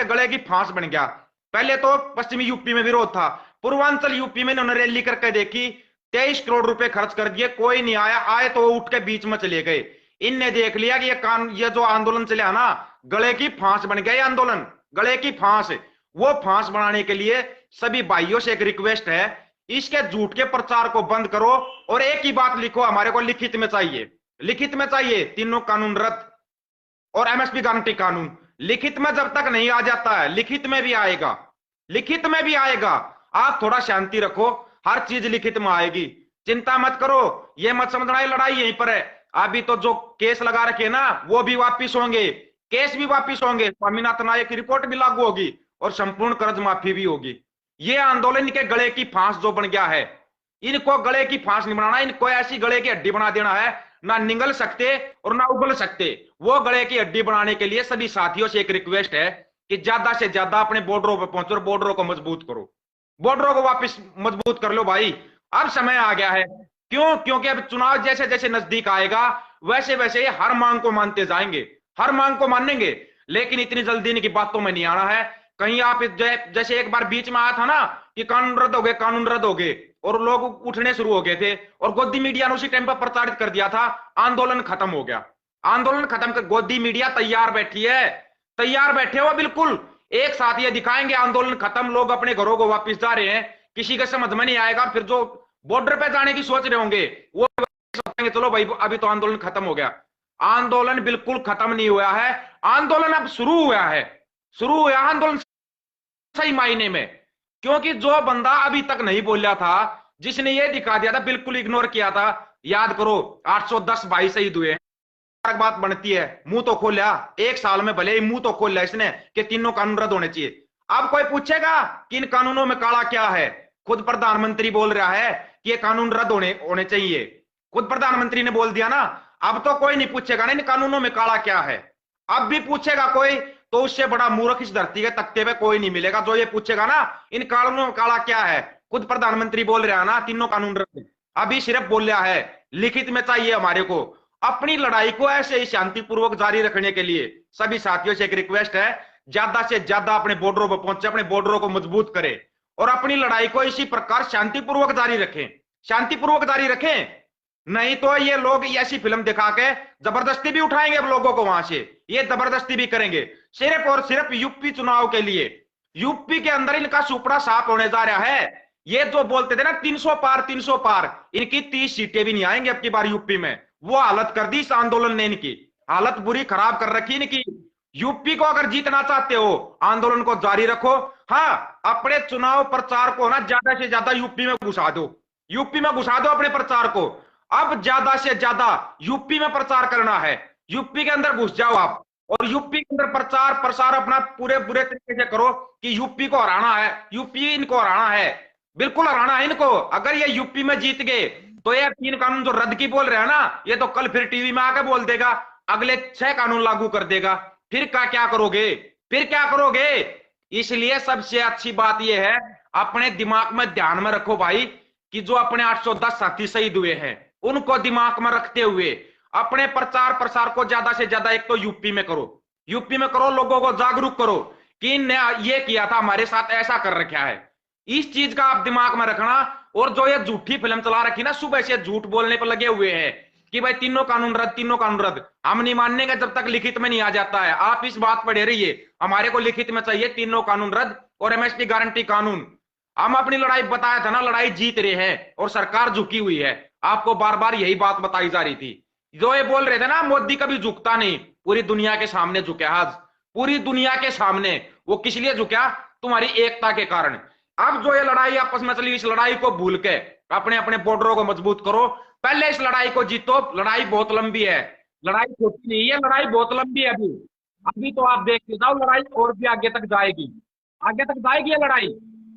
के गले की फांस बन गया। पहले तो पश्चिमी यूपी में विरोध था, पूर्वांचल यूपी में इन्होंने रैली करके देखी, 23 करोड़ रुपए खर्च कर दिए, कोई नहीं आया, आए तो वो उठ के बीच में चले गए। इनने देख लिया कि ये जो आंदोलन चला ना, गले की फांस बन गया ये आंदोलन, गले की फांस। वो फांस बनाने के लिए सभी भाइयों से एक रिक्वेस्ट है, इसके झूठ के प्रचार को बंद करो और एक ही बात लिखो, हमारे को लिखित में चाहिए, लिखित में चाहिए तीनों कानून रद्द और एमएसपी गारंटी कानून। लिखित में जब तक नहीं आ जाता है, लिखित में भी आएगा, लिखित में भी आएगा। आप थोड़ा शांति रखो, हर चीज लिखित में आएगी, चिंता मत करो। ये मत समझना ये लड़ाई यहीं पर है। अभी तो जो केस लगा रखे ना वो भी वापिस होंगे, केस भी वापिस होंगे, स्वामीनाथन आयोग की रिपोर्ट भी लागू होगी और संपूर्ण कर्ज माफी भी होगी। ये आंदोलन के गले की फांस जो बन गया है, इनको गले की फांस नहीं बनाना, इनको ऐसी गले की हड्डी बना देना है, ना निगल सकते और ना उगल सकते। वो गले की हड्डी बनाने के लिए सभी साथियों से एक रिक्वेस्ट है कि ज्यादा से ज्यादा अपने बॉर्डरों पर पहुंचो और बॉर्डरों को मजबूत करो, बॉर्डरों को वापस मजबूत कर लो भाई। अब समय आ गया है, क्यों? क्योंकि अब चुनाव जैसे जैसे नजदीक आएगा वैसे वैसे हर मांग को मानते जाएंगे, हर मांग को मानेंगे, लेकिन इतनी जल्दी इनकी बातों में नहीं आना है। कहीं आप जैसे एक बार बीच में आया था ना कि कानून रद्द हो गए, कानून रद्द हो गए, और लोग उठने शुरू हो गए थे और गोदी मीडिया ने उसी टाइम पर प्रचारित कर दिया था आंदोलन खत्म हो गया। आंदोलन खत्म कर गोदी मीडिया तैयार बैठी है, तैयार बैठे हो बिल्कुल, एक साथ ये दिखाएंगे आंदोलन खत्म, लोग अपने घरों को वापस जा रहे हैं, किसी का समझ में नहीं आएगा। फिर जो बॉर्डर पे जाने की सोच रहे होंगे वो सोचेंगे चलो भाई अभी तो आंदोलन खत्म हो गया। आंदोलन बिल्कुल खत्म नहीं हुआ है, आंदोलन अब शुरू हुआ है, शुरू हुआ आंदोलन सही मायने में। क्योंकि जो बंदा अभी तक नहीं बोला था, जिसने ये दिखा दिया था, बिल्कुल इग्नोर किया था, याद करो 810 भाई शहीद हुए। बात बनती है, मुंह तो खोला, एक साल में भले ही मुंह तो खोला इसने कि तीनों कानून रद्द होने चाहिए। अब कोई पूछेगा कि इन कानूनों में काला क्या है? खुद प्रधानमंत्री बोल रहा है कि ये कानून रद्द होने चाहिए, खुद प्रधानमंत्री ने बोल दिया ना। अब तो कोई नहीं पूछेगा ना इन कानूनों में काला क्या है। अब भी पूछेगा कोई तो उससे बड़ा मूर्ख इस धरती के तख्ते पे कोई नहीं मिलेगा जो ये पूछेगा ना इन कानूनों में काला क्या है। खुद प्रधानमंत्री बोल रहा है ना तीनों कानून रद्द, अभी सिर्फ बोल रहा है, लिखित में चाहिए हमारे को। अपनी लड़ाई को ऐसे ही शांतिपूर्वक जारी रखने के लिए सभी साथियों से एक रिक्वेस्ट है, ज्यादा से ज्यादा अपने बॉर्डरों पर पहुंचे, अपने बॉर्डरों को मजबूत करें और अपनी लड़ाई को इसी प्रकार शांतिपूर्वक जारी रखें, शांतिपूर्वक जारी रखें। नहीं तो ये लोग ऐसी फिल्म दिखा के जबरदस्ती भी उठाएंगे अब लोगों को वहां से, ये जबरदस्ती भी करेंगे सिर्फ और सिर्फ यूपी चुनाव के लिए। यूपी के अंदर इनका सुपड़ा साफ होने जा रहा है। ये जो बोलते थे ना 300 पार 300 पार, इनकी 30 सीटें भी नहीं आएंगी अब की बार यूपी में। वो हालत कर दी इस आंदोलन ने, इनकी हालत बुरी खराब कर रखी इनकी। यूपी को अगर जीतना चाहते हो आंदोलन को जारी रखो, हाँ अपने चुनाव प्रचार को ना ज्यादा से ज्यादा यूपी में घुसा दो, यूपी में घुसा दो अपने प्रचार को। अब ज्यादा से ज्यादा यूपी में प्रचार करना है, यूपी के अंदर घुस जाओ आप और यूपी के अंदर प्रचार प्रसार अपना पूरे बुरे तरीके से करो कि यूपी को हराना है, यूपी इनको हराना है, बिल्कुल हराना है इनको। अगर ये यूपी में जीत गए तो ये 3 कानून जो रद्द की बोल रहे हैं ना, ये तो कल फिर टीवी में आके बोल देगा अगले 6 कानून लागू कर देगा। फिर क्या करोगे, फिर क्या करोगे? इसलिए सबसे अच्छी बात यह है, अपने दिमाग में ध्यान में रखो भाई कि जो अपने 810 साथी शहीद हुए हैं उनको दिमाग में रखते हुए अपने प्रचार प्रसार को ज्यादा से ज्यादा एक तो यूपी में करो, यूपी में करो, लोगों को जागरूक करो कि इनने ये किया था हमारे साथ, ऐसा कर रखा है। इस चीज का आप दिमाग में रखना। और जो ये झूठी फिल्म चला रखी ना, सुबह से झूठ बोलने पर लगे हुए हैं कि भाई तीनों कानून रद्द, तीनों कानून रद्द, हम नहीं मानेंगे जब तक लिखित में नहीं आ जाता है। आप इस बात पर रहिए, हमारे को लिखित में चाहिए तीनों कानून रद्द और एमएसपी गारंटी कानून। हम अपनी लड़ाई बताया था ना, लड़ाई जीत रहे हैं और सरकार झुकी हुई है। आपको बार बार यही बात बताई जा रही थी। जो ये बोल रहे थे ना मोदी कभी झुकता नहीं, पूरी दुनिया के सामने झुका आज, पूरी दुनिया के सामने। वो किस लिए झुका? तुम्हारी एकता के कारण। अब जो ये लड़ाई आपस में चली, इस लड़ाई को भूल के अपने अपने बॉर्डरों को मजबूत करो, पहले इस लड़ाई को जीतो। लड़ाई बहुत लंबी है, लड़ाई छोटी नहीं है, लड़ाई बहुत लंबी है। अभी अभी तो आप देखते जाओ, लड़ाई और भी आगे तक जाएगी, आगे तक जाएगी ये लड़ाई।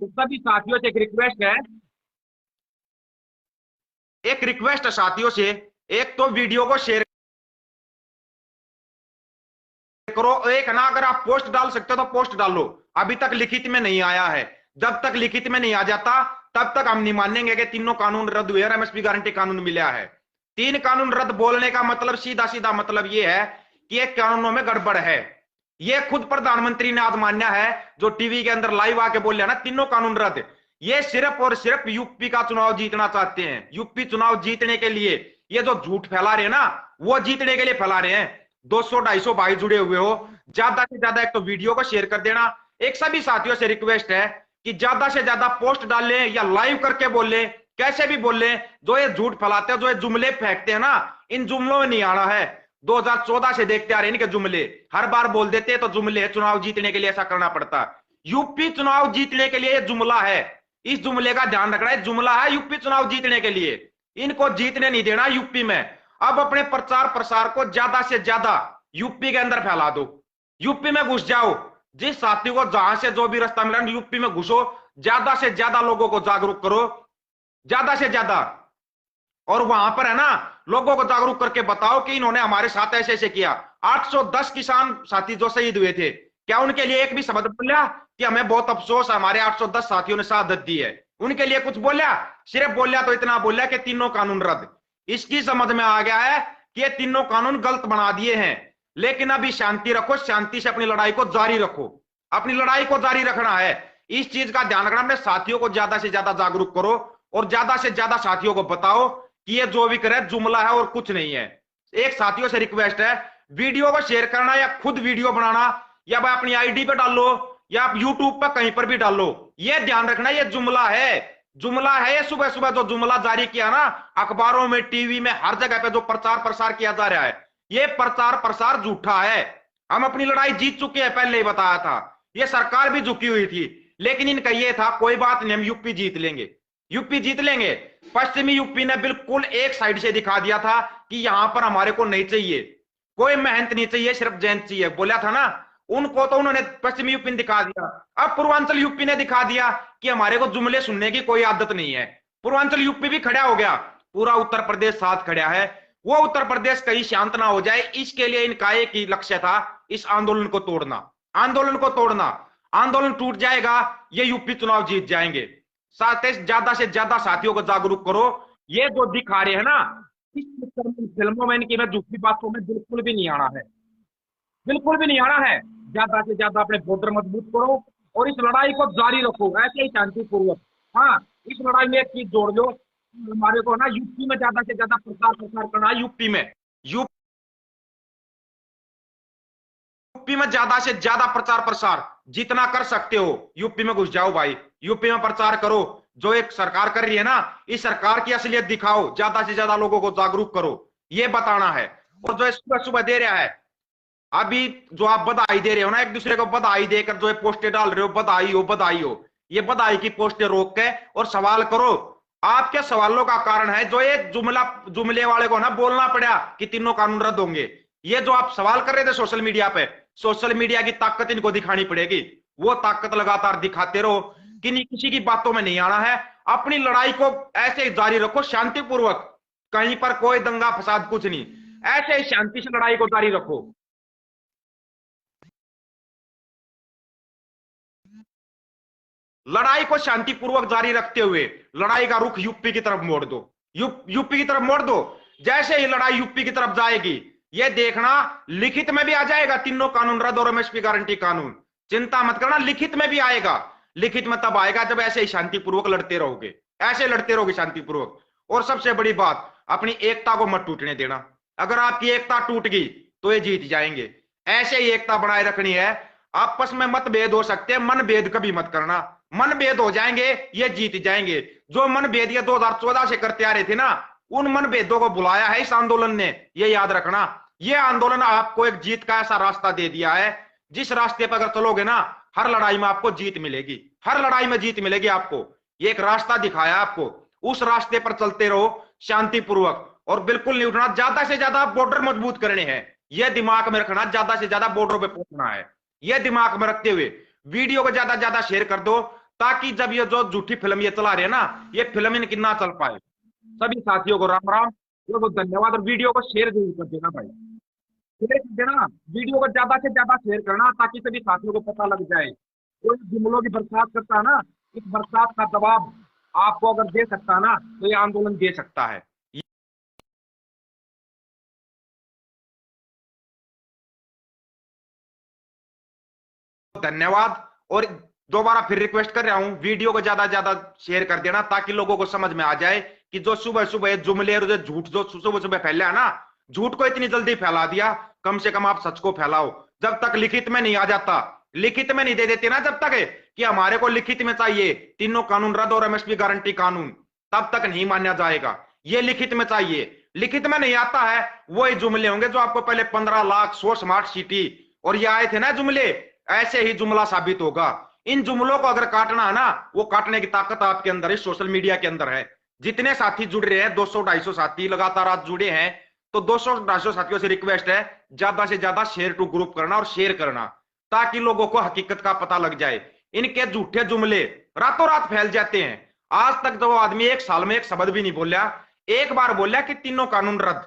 तो सभी साथियों से एक रिक्वेस्ट है, एक रिक्वेस्ट है साथियों से, एक तो वीडियो को शेयर करो, एक ना अगर आप पोस्ट डाल सकते हो तो पोस्ट डालो। अभी तक लिखित में नहीं आया है, जब तक लिखित में नहीं आ जाता तब तक हम नहीं मानेंगे कि तीनों कानून रद्द हुए और एमएसपी गारंटी कानून मिला है। 3 कानून रद्द बोलने का मतलब सीधा सीधा मतलब यह है कि एक कानूनों में गड़बड़ है, ये खुद प्रधानमंत्री ने आज मान्या है, जो टीवी के अंदर लाइव आके बोल रहे ना, तीनों कानून रद्द। ये सिर्फ और सिर्फ यूपी का चुनाव जीतना चाहते हैं। यूपी चुनाव जीतने के लिए ये जो झूठ फैला रहे हैं ना, वो जीतने के लिए फैला रहे हैं। 200-250 भाई जुड़े हुए हो, ज्यादा से ज्यादा एक तो वीडियो को शेयर कर देना। एक सभी साथियों से रिक्वेस्ट है कि ज्यादा से ज्यादा पोस्ट डाल लें या लाइव करके बोल लें, कैसे भी बोल लें। जो ये झूठ फैलाते हैं, जो ये जुमले फेंकते हैं ना, इन जुमलों में नहीं आना है। 2014 से देखते आ रहे हैं इनके जुमले, हर बार बोल देते हैं तो जुमले। चुनाव जीतने के लिए ऐसा करना पड़ता है। यूपी चुनाव जीतने के लिए ये जुमला है, इस जुमले का ध्यान रखना है। जुमला है यूपी चुनाव जीतने के लिए, इनको जीतने नहीं देना यूपी में। अब अपने प्रचार प्रसार को ज्यादा से ज्यादा यूपी के अंदर फैला दो, यूपी में घुस जाओ। जिस साथी को जहां से जो भी रास्ता मिला, यूपी में घुसो, ज्यादा से ज्यादा लोगों को जागरूक करो, ज्यादा से ज्यादा। और वहां पर है ना, लोगों को जागरूक करके बताओ कि इन्होंने हमारे साथ ऐसे ऐसे किया। 810 किसान साथी जो शहीद हुए थे, क्या उनके लिए एक भी शब्द बोला कि हमें बहुत अफसोस है, हमारे 810 साथियों ने शहादत दी है? उनके लिए कुछ बोला? सिर्फ बोला तो इतना बोला कि तीनों कानून रद्द। इसकी समझ में आ गया है कि ये तीनों कानून गलत बना दिए हैं। लेकिन अभी शांति रखो, शांति से अपनी लड़ाई को जारी रखो, अपनी लड़ाई को जारी रखना है। इस चीज का ध्यान रखना, अपने साथियों को ज्यादा से ज्यादा जागरूक करो और ज्यादा से ज्यादा साथियों को बताओ कि ये जो भी करे जुमला है और कुछ नहीं है। एक साथियों से रिक्वेस्ट है, वीडियो को शेयर करना या खुद वीडियो बनाना, या भाई अपनी आईडी पे डालो या आप यूट्यूब पे कहीं पर भी डालो। ये ध्यान रखना, ये जुमला है, जुमला है। ये सुबह सुबह जो जुमला जारी किया ना, अखबारों में, टीवी में, हर जगह पे जो प्रचार प्रसार किया जा रहा है, ये प्रचार प्रसार झूठा है। हम अपनी लड़ाई जीत चुके हैं, पहले ही बताया था। ये सरकार भी झुकी हुई थी, लेकिन इनका ये था कोई बात नहीं, हम यूपी जीत लेंगे, यूपी जीत लेंगे। पश्चिमी यूपी ने बिल्कुल एक साइड से दिखा दिया था कि यहां पर हमारे को नहीं चाहिए, कोई मेहनत नहीं चाहिए, सिर्फ जयंत चाहिए, बोला था ना। उनको तो उन्होंने पश्चिमी यूपी ने दिखा दिया। अब पूर्वांचल यूपी ने दिखा दिया कि हमारे को जुमले सुनने की कोई आदत नहीं है। पूर्वांचल यूपी भी खड़ा हो गया, पूरा उत्तर प्रदेश साथ खड़ा है। वो उत्तर प्रदेश कहीं शांत ना हो जाए, इसके लिए इनका एक ही लक्ष्य था, इस आंदोलन को तोड़ना, आंदोलन को तोड़ना। आंदोलन टूट जाएगा, ये यूपी चुनाव जीत जाएंगे। साथ ज्यादा से ज्यादा साथियों को जागरूक करो। ये जो दिखा रहे हैं ना, इस फिल्मों में, इनकी मैं दूसरी बातों में बिल्कुल भी नहीं आना है, बिल्कुल भी नहीं आना है। ज्यादा से ज्यादा अपने बॉर्डर मजबूत करो और इस लड़ाई को जारी रखो, ऐसे ही शांतिपूर्वक। हाँ, इस लड़ाई में एक चीज जोड़ लो, हमारे को ना यूपी में ज्यादा से ज्यादा प्रचार प्रसार करना है। यूपी में, यूपी में ज्यादा से ज्यादा प्रचार प्रसार जितना कर सकते हो, यूपी में घुस जाओ भाई, यूपी में प्रचार करो। जो एक सरकार कर रही है ना, इस सरकार की असलियत दिखाओ, ज्यादा से ज्यादा लोगों को जागरूक करो, ये बताना है। और जो सुबह सुबह दे रहा है, अभी जो आप बधाई दे रहे हो ना, एक दूसरे को बधाई देकर जो है पोस्टें डाल रहे हो, बधाई हो बधाई हो, ये बधाई की पोस्टें रोक के और सवाल करो। आपके सवालों का कारण है जो ये जुमला, जुमले वाले को ना बोलना पड़ा कि तीनों कानून रद्द होंगे। ये जो आप सवाल कर रहे थे सोशल मीडिया पे, सोशल मीडिया की ताकत इनको दिखानी पड़ेगी। वो ताकत लगातार दिखाते रहो कि नहीं, किसी की बातों में नहीं आना है। अपनी लड़ाई को ऐसे ही जारी रखो, शांतिपूर्वक, कहीं पर कोई दंगा फसाद कुछ नहीं, ऐसे ही शांति से लड़ाई को जारी रखो। लड़ाई को शांतिपूर्वक जारी रखते हुए लड़ाई का रुख यूपी की तरफ मोड़ दो, यूपी की तरफ मोड़ दो। जैसे ही लड़ाई यूपी की तरफ जाएगी, ये देखना लिखित में भी आ जाएगा तीनों कानून रद्द और एमएसपी गारंटी कानून। चिंता मत करना, लिखित में भी आएगा। लिखित में तब आएगा जब ऐसे ही शांतिपूर्वक लड़ते रहोगे, ऐसे लड़ते रहोगे शांतिपूर्वक। और सबसे बड़ी बात, अपनी एकता को मत टूटने देना। अगर आपकी एकता टूट गई तो ये जीत जाएंगे। ऐसे ही एकता बनाए रखनी है। आपस में मतभेद हो सकते हैं, मन भेद कभी मत करना। मन भेद हो जाएंगे, ये जीत जाएंगे। जो मन भेद ये 2014 से करते आ रहे थे ना, उन मन भेदों को बुलाया है इस आंदोलन ने, ये याद रखना। ये आंदोलन आपको एक जीत का ऐसा रास्ता दे दिया है, जिस रास्ते पर अगर चलोगे ना, हर लड़ाई में आपको जीत मिलेगी, हर लड़ाई में जीत मिलेगी आपको। ये एक रास्ता दिखाया आपको, उस रास्ते पर चलते रहो शांतिपूर्वक, और बिल्कुल नहीं उठना। ज्यादा से ज्यादा बॉर्डर मजबूत करने हैं, यह दिमाग में रखना, ज्यादा से ज्यादा बॉर्डर पे पहुंचना है। यह दिमाग में रखते हुए वीडियो को ज्यादा ज्यादा शेयर कर दो, ताकि जब ये जो झूठी फिल्म ये चला रहे हैं ना, ये फिल्म इनकी ना चल पाए। सभी साथियों को राम राम, बहुत बहुत धन्यवाद। और वीडियो को शेयर जरूर कर देना भाई, शेयर कर देना, वीडियो को ज्यादा से ज्यादा शेयर करना, ताकि सभी साथियों को पता लग जाए। कोई जुमलों की बरसात करता है ना, इस बरसात का दबाव आपको अगर दे सकता है ना, तो ये आंदोलन दे सकता है। धन्यवाद। और दोबारा फिर रिक्वेस्ट कर रहा हूं, वीडियो को ज्यादा ज्यादा शेयर कर देना ताकि लोगों को समझ में आ जाए कि जो सुबह सुबह जुमले और जो झूठ जो सुबह सुबह फैला है ना, झूठ को इतनी जल्दी फैला दिया, कम से कम आप सच को फैलाओ। जब तक लिखित में नहीं आ जाता, लिखित में नहीं दे देते ना, जब तक कि हमारे को लिखित में चाहिए तीनों कानून रद्द और एमएसपी गारंटी कानून, तब तक नहीं माना जाएगा। ये लिखित में चाहिए, लिखित में नहीं आता है, वही जुमले होंगे जो आपको पहले 15 लाख 100 स्मार्ट सिटी और ये आए थे ना जुमले, ऐसे ही जुमला साबित होगा। इन जुमलों को अगर काटना है ना, वो काटने की ताकत आपके अंदर है, सोशल मीडिया के अंदर है। जितने साथी जुड़ रहे हैं, 200-250 साथी लगातार आज जुड़े हैं, तो 200-250 साथियों से रिक्वेस्ट है ज्यादा से ज्यादा शेयर टू ग्रुप करना और शेयर करना, ताकि लोगों को हकीकत का पता लग जाए। इनके झूठे जुमले रातों रात फैल जाते हैं। आज तक जो आदमी 1 साल में एक शब्द भी नहीं बोला, एक बार बोला कि तीनों कानून रद्द,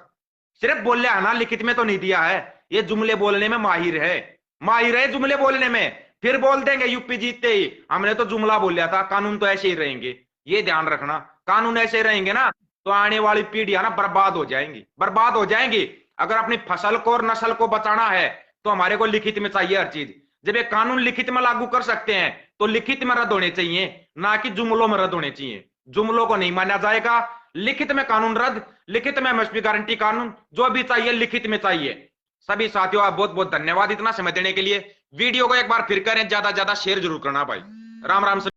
सिर्फ बोला है ना, लिखित में तो नहीं दिया है। ये जुमले बोलने में माहिर है, माहिर है जुमले बोलने में। फिर बोल देंगे यूपी जीतते ही हमने तो जुमला बोला था, कानून तो ऐसे ही रहेंगे। ये ध्यान रखना, कानून ऐसे रहेंगे ना तो आने वाली पीढ़ियां ना बर्बाद हो जाएंगी, बर्बाद हो जाएंगी। अगर अपनी फसल को और नस्ल को बचाना है तो हमारे को लिखित में चाहिए हर चीज। जब ये कानून लिखित में लागू कर सकते हैं तो लिखित में रद्द होने चाहिए, ना कि जुमलों में रद्द होने चाहिए। जुमलों को नहीं माना जाएगा, लिखित में कानून रद्द, लिखित में एमएसपी गारंटी कानून, जो भी चाहिए लिखित में चाहिए। सभी साथियों आप बहुत बहुत धन्यवाद इतना समय देने के लिए। वीडियो को एक बार फिर करें, ज्यादा ज्यादा शेयर जरूर करना भाई। राम राम।